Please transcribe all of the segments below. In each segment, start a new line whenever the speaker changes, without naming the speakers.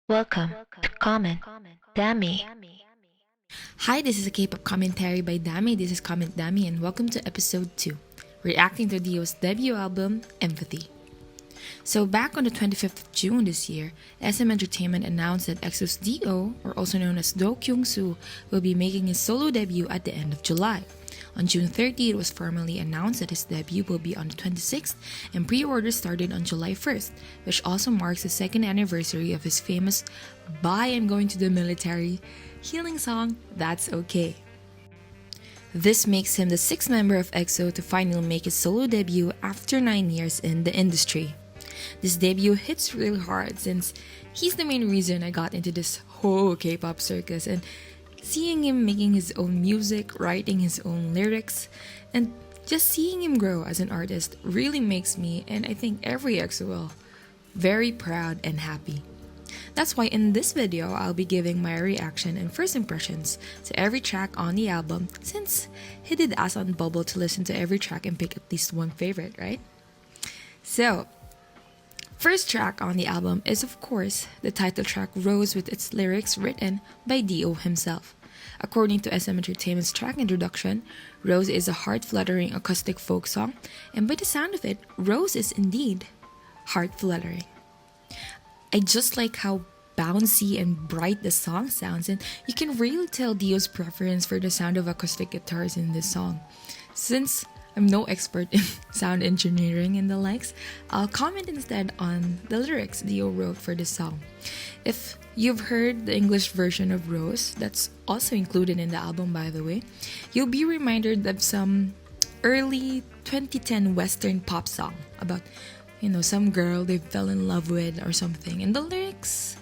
Welcome to Comment Dammy.
Hi, this is a K-pop commentary by DAMY. This is commentdamy, and welcome to episode 2, reacting to D.O.'s debut album, Empathy. So back on the 25th of June this year, SM Entertainment announced that EXO D.O, or also known as Do Kyung-soo, will be making his solo debut at the end of July. On June 30, it was formally announced that his debut will be on the 26th, and pre-orders started on July 1st, which also marks the second anniversary of his famous "Bye, I'm Going to the Military" healing song, That's Okay. This makes him the sixth member of EXO to finally make his solo debut after 9 years in the industry. This debut hits really hard since he's the main reason I got into this whole K-pop circus, and seeing him making his own music, writing his own lyrics, and just seeing him grow as an artist really makes me, and I think every EXO-l, very proud and happy. That's why in this video, I'll be giving my reaction and first impressions to every track on the album, since he did ask on Bubble to listen to every track and pick at least one favorite, right? So, first track on the album is of course the title track Rose, with its lyrics written by D.O himself. According to SM Entertainment's track introduction, Rose is a heart-fluttering acoustic folk song, and by the sound of it, Rose is indeed heart-fluttering. I just like how bouncy and bright the song sounds, and you can really tell D.O.'s preference for the sound of acoustic guitars in this song. Since I'm no expert in sound engineering and the likes, I'll comment instead on the lyrics D.O wrote for this song. If you've heard the English version of Rose, that's also included in the album by the way, you'll be reminded of some early 2010 Western pop song about, some girl they fell in love with or something, and the lyrics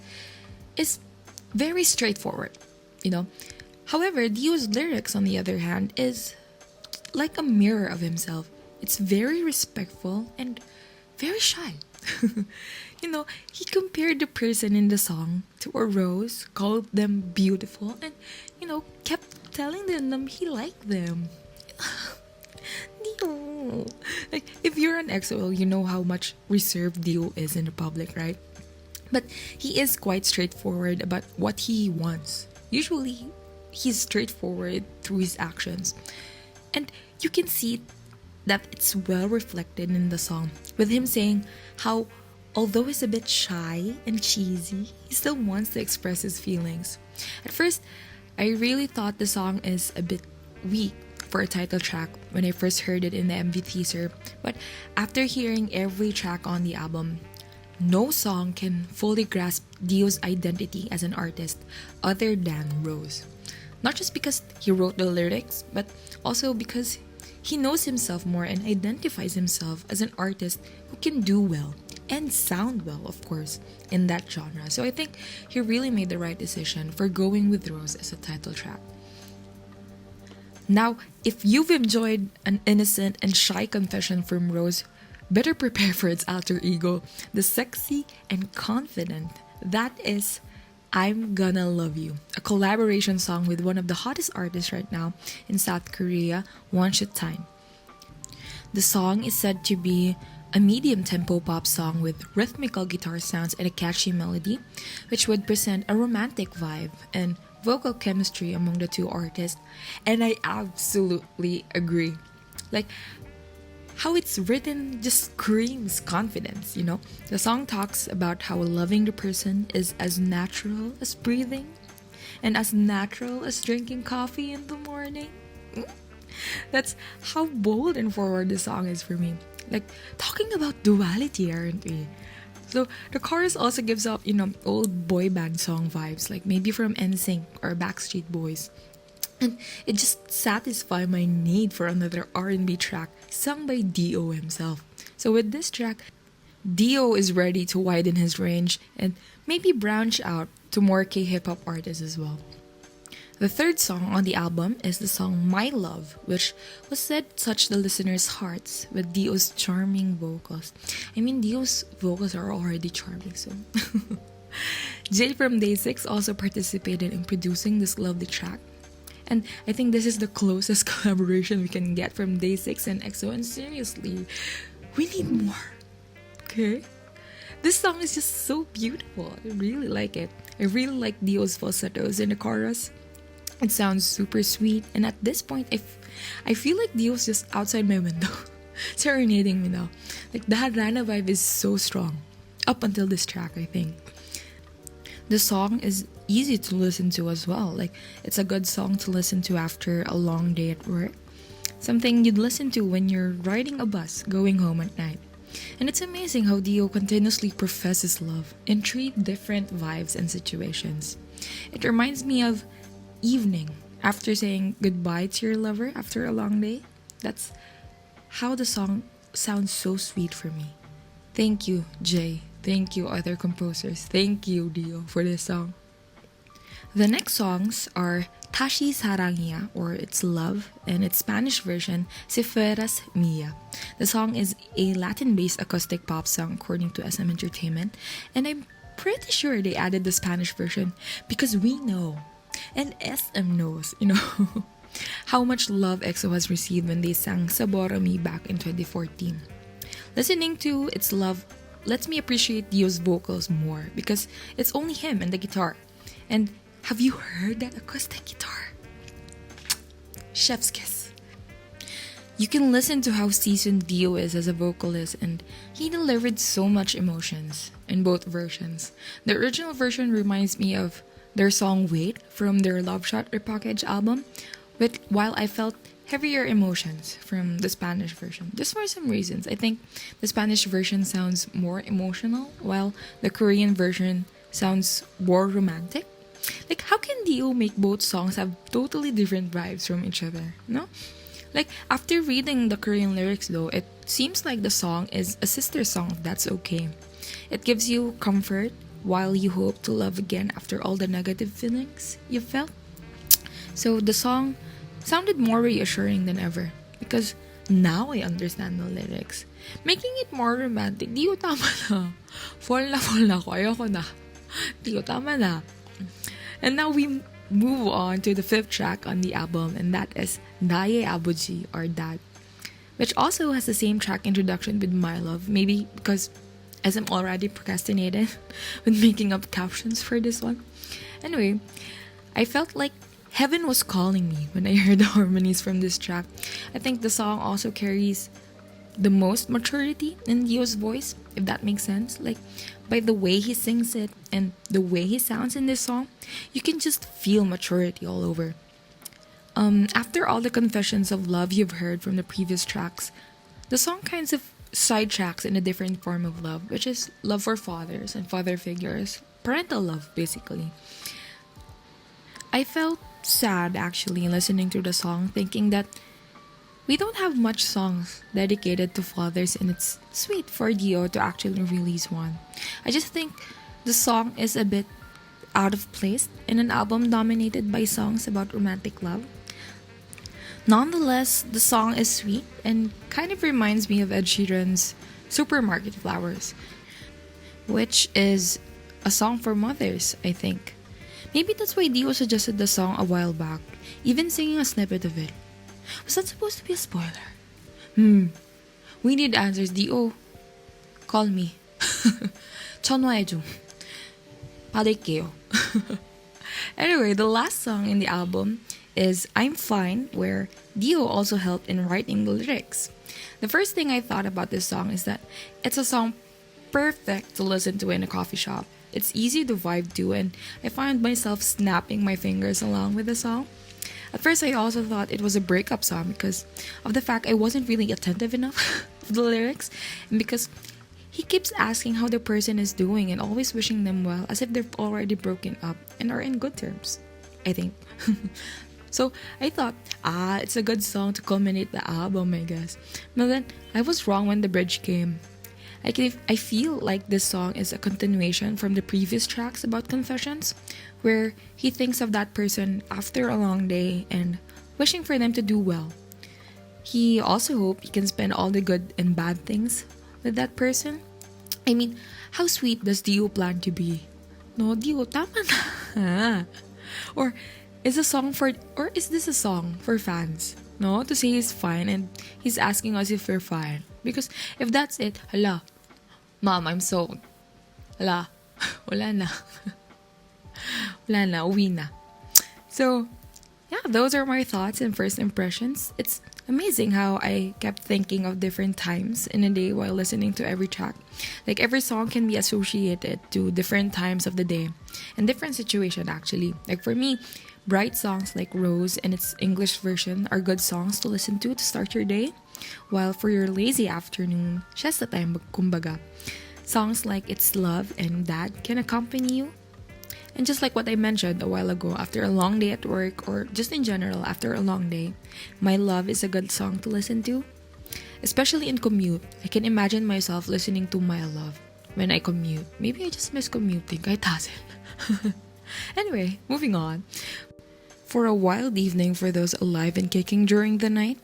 is very straightforward. However, D.O.'s lyrics, on the other hand, is like a mirror of himself. It's very respectful and very shy. He compared the person in the song to a rose, called them beautiful, and, kept telling them he liked them. Dio. Like, if you're an EXO-l, you know how much reserved Dio is in the public, right? But he is quite straightforward about what he wants. Usually, he's straightforward through his actions. And you can see that it's well reflected in the song, with him saying how, although he's a bit shy and cheesy, he still wants to express his feelings. At first, I really thought the song is a bit weak for a title track when I first heard it in the MV teaser, but after hearing every track on the album, no song can fully grasp D.O.'s identity as an artist other than Rose. Not just because he wrote the lyrics, but also because he knows himself more and identifies himself as an artist who can do well and sound well, of course, in that genre. So I think he really made the right decision for going with Rose as a title track. Now, if you've enjoyed an innocent and shy confession from Rose, better prepare for its alter ego, the sexy and confident that is I'm Gonna Love You, a collaboration song with one of the hottest artists right now in South Korea, Won Time. The song is said to be a medium-tempo pop song with rhythmical guitar sounds and a catchy melody, which would present a romantic vibe and vocal chemistry among the two artists, and I absolutely agree. Like, how it's written just screams confidence. The song talks about how loving the person is as natural as breathing and as natural as drinking coffee in the morning. That's how bold and forward the song is for me. Like, talking about duality, aren't we? So the chorus also gives off, old boy band song vibes, like maybe from NSYNC or Backstreet Boys. And it just satisfied my need for another R&B track sung by D.O himself. So with this track, D.O is ready to widen his range and maybe branch out to more K-hip hop artists as well. The third song on the album is the song My Love, which was said to touch the listeners' hearts with D.O's charming vocals. I mean, D.O's vocals are already charming, so... Jay from Day 6 also participated in producing this lovely track. And I think this is the closest collaboration we can get from Day 6 and EXO, and seriously, we need more. Okay? This song is just so beautiful. I really like it. I really like D.O.'s falsettos in the chorus. It sounds super sweet, and at this point, I feel like D.O.'s just outside my window, serenading me now. Like, the Hadlana vibe is so strong. Up until this track, I think. The song is easy to listen to as well. Like, it's a good song to listen to after a long day at work. Something you'd listen to when you're riding a bus going home at night. And it's amazing how D.O continuously professes love in 3 different vibes and situations. It reminds me of evening after saying goodbye to your lover after a long day. That's how the song sounds so sweet for me. Thank you, Jay. Thank you, other composers. Thank you, D.O, for this song. The next songs are Tashi Sarangya, or It's Love, and its Spanish version, Si Fueras Mía. The song is a Latin-based acoustic pop song according to SM Entertainment, and I'm pretty sure they added the Spanish version because we know, and SM knows, how much love EXO has received when they sang Saboro Mi back in 2014. Listening to It's Love lets me appreciate D.O.'s vocals more because it's only him and the guitar. And have you heard that acoustic guitar? Chef's kiss. You can listen to how seasoned D.O is as a vocalist, and he delivered so much emotions in both versions. The original version reminds me of their song Wait from their Love Shot Repackaged album, while I felt heavier emotions from the Spanish version. Just for some reasons. I think the Spanish version sounds more emotional, while the Korean version sounds more romantic. Like, how can D.O make both songs have totally different vibes from each other, no? Like, after reading the Korean lyrics though, it seems like the song is a sister song, if that's okay. It gives you comfort while you hope to love again after all the negative feelings you felt. So the song sounded more reassuring than ever because now I understand the lyrics. Making it more romantic. D.O, tama na. Fall na ako. Ayoko na. D.O, tama na. And now we move on to the 5th track on the album, and that is Daye Abuji, or Dad, which also has the same track introduction with My Love, maybe because as I'm already procrastinated with making up captions for this one. Anyway, I felt like heaven was calling me when I heard the harmonies from this track. I think the song also carries the most maturity in D.O.'s voice, if that makes sense. Like, by the way he sings it and the way he sounds in this song, you can just feel maturity all over. After all the confessions of love you've heard from the previous tracks, the song kind of sidetracks in a different form of love, which is love for fathers and father figures, parental love, basically. I felt sad actually listening to the song, thinking that we don't have much songs dedicated to fathers, and it's sweet for D.O to actually release one. I just think the song is a bit out of place in an album dominated by songs about romantic love. Nonetheless, the song is sweet and kind of reminds me of Ed Sheeran's Supermarket Flowers, which is a song for mothers, I think. Maybe that's why D.O suggested the song a while back, even singing a snippet of it. Was that supposed to be a spoiler? We need answers, D.O. Call me. 전화해줘. 받을게요. Anyway, the last song in the album is I'm Fine, where D.O also helped in writing the lyrics. The first thing I thought about this song is that it's a song perfect to listen to in a coffee shop. It's easy to vibe to, and I found myself snapping my fingers along with the song. At first, I also thought it was a breakup song because of the fact I wasn't really attentive enough to the lyrics, and because he keeps asking how the person is doing and always wishing them well as if they've already broken up and are in good terms, I think. So I thought, it's a good song to culminate the album, I guess. But then I was wrong when the bridge came. I feel like this song is a continuation from the previous tracks about confessions, where he thinks of that person after a long day and wishing for them to do well. He also hopes he can spend all the good and bad things with that person. I mean, how sweet does D.O plan to be? No, D.O, tama na. Or is this a song for fans? No, to say he's fine and he's asking us if we're fine. Because if that's it, hala, Mom, I'm so Wala. Wala na. Wala na. Uwi na. So, yeah, those are my thoughts and first impressions. It's amazing how I kept thinking of different times in a day while listening to every track. Like every song can be associated to different times of the day and different situation actually. Like for me, bright songs like Rose and its English version are good songs to listen to start your day. While for your lazy afternoon, siesta time kumbaga. Songs like It's Love and That can accompany you. And just like what I mentioned a while ago, after a long day at work or just in general after a long day, My Love is a good song to listen to. Especially in commute, I can imagine myself listening to My Love when I commute. Maybe I just miss commuting, kahit hassle. Anyway, moving on. For a wild evening for those alive and kicking during the night,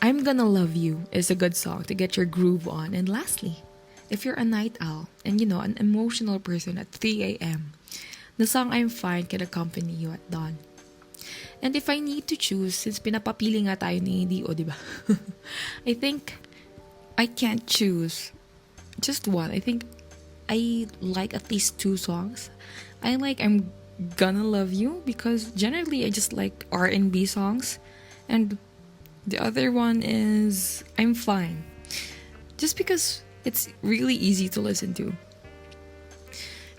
I'm Gonna Love You is a good song to get your groove on. And lastly, if you're a night owl and an emotional person at 3 a.m., the song I'm Fine can accompany you at dawn. And if I need to choose, since pinapapili nga tayo ni D.O, diba? I think I can't choose just one. I think I like at least two songs. I like I'm Gonna Love You because generally I just like R&B songs. And the other one is I'm Fine. Just because it's really easy to listen to.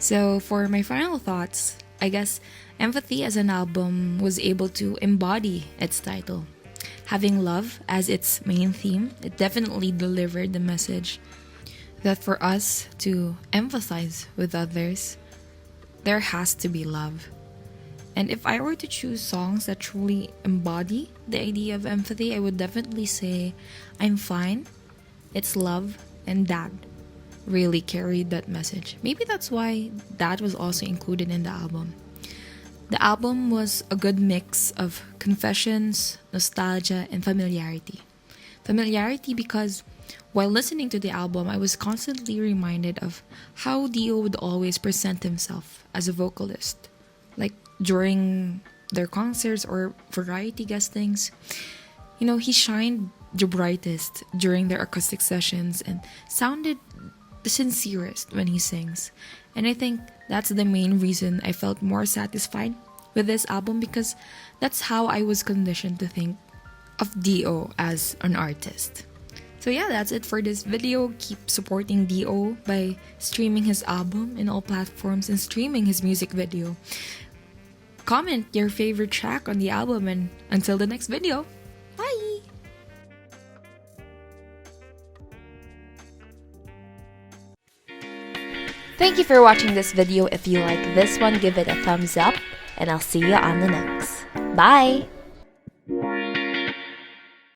So for my final thoughts, I guess Empathy as an album was able to embody its title. Having love as its main theme, it definitely delivered the message that for us to empathize with others, there has to be love. And if I were to choose songs that truly embody the idea of empathy, I would definitely say I'm Fine, It's Love, and That really carried that message. Maybe that's why That was also included in the album. The album was a good mix of confessions, nostalgia, and familiarity. Familiarity because while listening to the album, I was constantly reminded of how D.O would always present himself as a vocalist. Like during their concerts or variety guestings, he shined the brightest during their acoustic sessions and sounded the sincerest when he sings. And I think that's the main reason I felt more satisfied with this album because that's how I was conditioned to think of D.O as an artist. So yeah, that's it for this video. Keep supporting D.O by streaming his album in all platforms and streaming his music video. Comment your favorite track on the album and until the next video, bye!
Thank you for watching this video. If you like this one, give it a thumbs up, and I'll see you on the next. Bye!